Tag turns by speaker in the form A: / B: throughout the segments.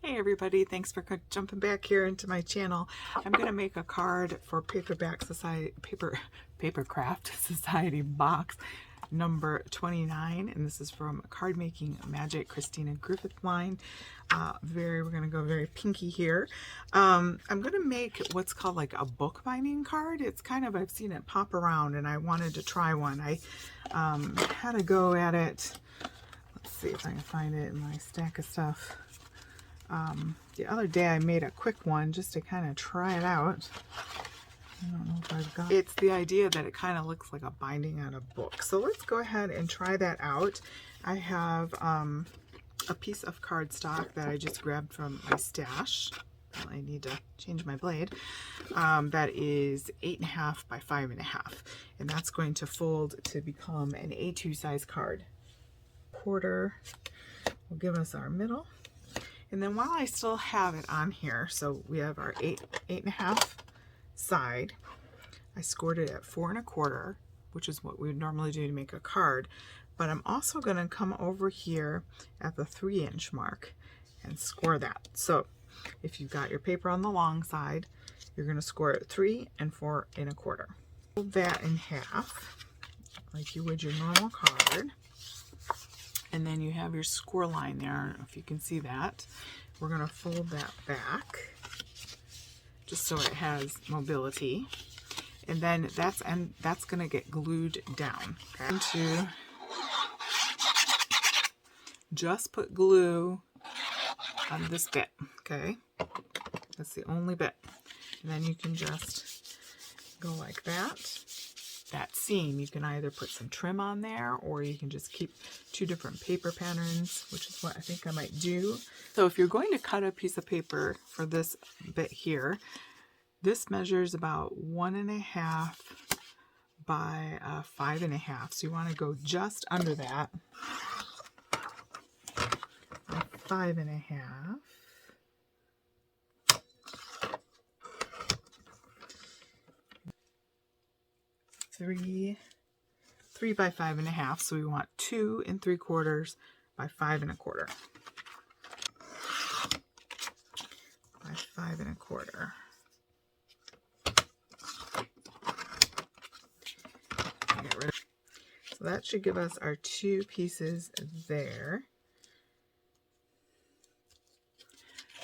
A: Hey everybody, thanks for jumping back here into my channel. I'm going to make a card for Papercraft Society box number 29, and this is from Card Making Magic, Christina Griffith line. We're going to go very pinky here. I'm going to make what's called like a bookbinding card. It's kind of, I've seen it pop around and I wanted to try one. I had a go at it. Let's see if I can find it in my stack of stuff. The other day I made a quick one just to kind of try it out. I don't know if I've got it's the idea that it kind of looks like a binding on a book. So let's go ahead and try that out. I have a piece of cardstock that I just grabbed from my stash. I need to change my blade. That is 8.5 by 5.5, and that's going to fold to become an A2 size card. Quarter will give us our middle. And then while I still have it on here, so we have our 8.5 side, I scored it at 4 1/4, which is what we would normally do to make a card. But I'm also going to come over here at the 3-inch mark and score that. So if you've got your paper on the long side, you're going to score it 3 and 4 1/4. Fold that in half, like you would your normal card. And then you have your score line there. I don't know if you can see that. We're going to fold that back just so it has mobility. And then that's going to get glued down. Okay? And to just put glue on this bit. Okay, that's the only bit. And then you can just go like that. That seam, you can either put some trim on there or you can just keep 2 different paper patterns, which is what I think I might do. So if you're going to cut a piece of paper for this bit here, this measures about 1.5 by 5.5. So you want to go just under that. 5.5. Three by 5.5, so we want 2 3/4 by 5 1/4. By 5 1/4. Get rid of. So that should give us our 2 pieces there.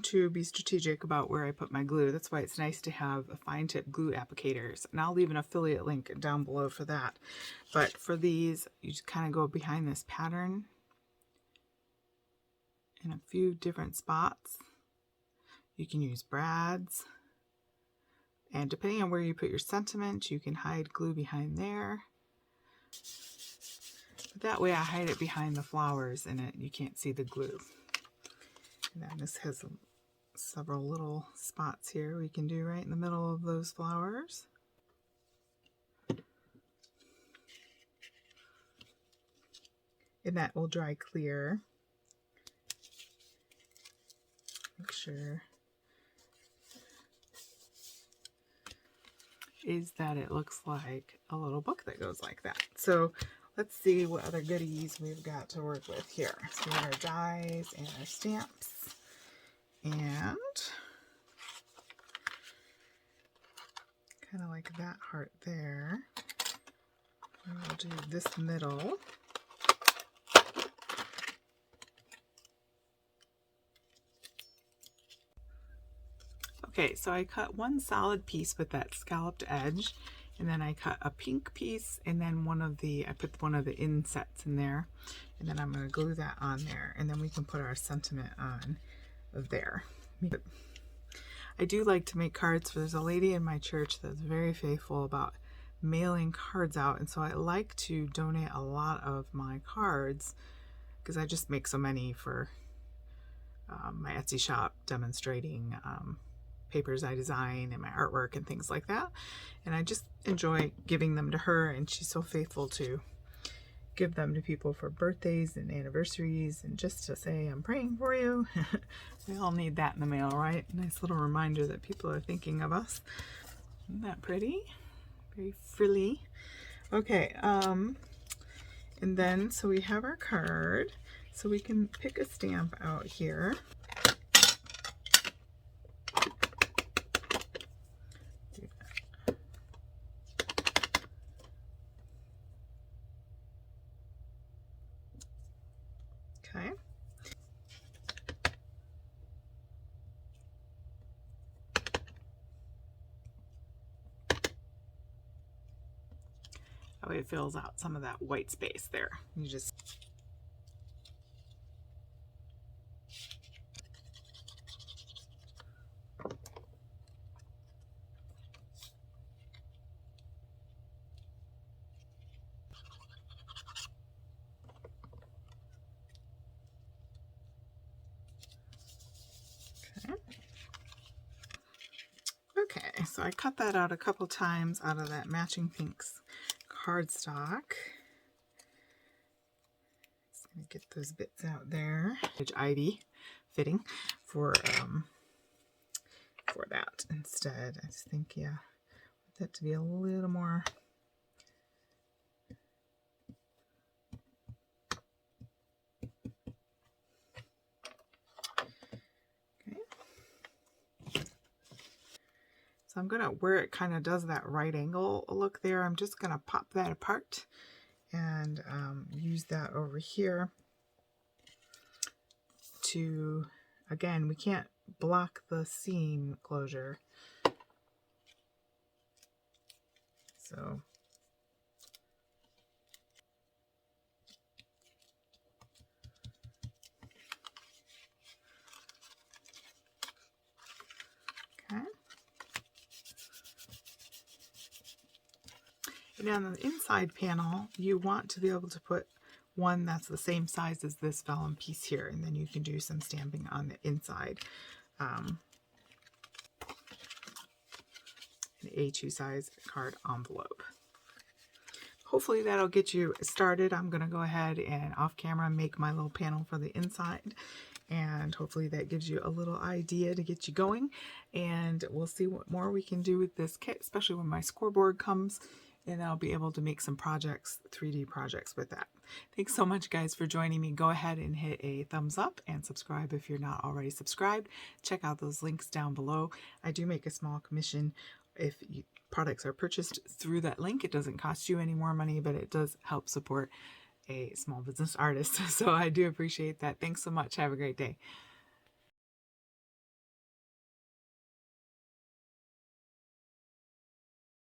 A: To be strategic about where I put my glue. That's why it's nice to have a fine tip glue applicators, and I'll leave an affiliate link down below for that. But for these, you just kind of go behind this pattern in a few different spots. You can use brads, and depending on where you put your sentiment, you can hide glue behind there. But that way I hide it behind the flowers and you can't see the glue. And then this has several little spots here we can do right in the middle of those flowers. And that will dry clear. Make sure is that it looks like a little book that goes like that. So let's see what other goodies we've got to work with here. So we have our dies and our stamps. And kind of like that heart there. We'll do this middle. Okay, so I cut one solid piece with that scalloped edge, and then I cut a pink piece, and then I put one of the insets in there, and then I'm going to glue that on there, and then we can put our sentiment on there. I do like to make cards. There's a lady in my church that's very faithful about mailing cards out, and so I like to donate a lot of my cards because I just make so many for my Etsy shop demonstrating papers I design and my artwork and things like that, and I just enjoy giving them to her, and she's so faithful to give them to people for birthdays and anniversaries and just to say I'm praying for you. We all need that in the mail, right? Nice little reminder that people are thinking of us. Isn't that pretty? Very frilly. Okay, and then so we have our card, so we can pick a stamp out here. That way it fills out some of that white space there. You just okay, so I cut that out a couple times out of that matching pinks cardstock. Just gonna get those bits out there. Ivy fitting for that instead. I just think, yeah, want that to be a little more. So I'm gonna, where it kind of does that right angle look there, I'm just gonna pop that apart and use that over here to, again, we can't block the seam closure. So okay. And on the inside panel, you want to be able to put one that's the same size as this vellum piece here, and then you can do some stamping on the inside. An A2 size card envelope. Hopefully that'll get you started. I'm going to go ahead and off camera make my little panel for the inside, and hopefully that gives you a little idea to get you going, and we'll see what more we can do with this kit, especially when my scoreboard comes, and I'll be able to make some projects, 3D projects with that. Thanks so much, guys, for joining me. Go ahead and hit a thumbs up and subscribe if you're not already subscribed. Check out those links down below. I do make a small commission if products are purchased through that link. It doesn't cost you any more money, but it does help support a small business artist. So I do appreciate that. Thanks so much. Have a great day.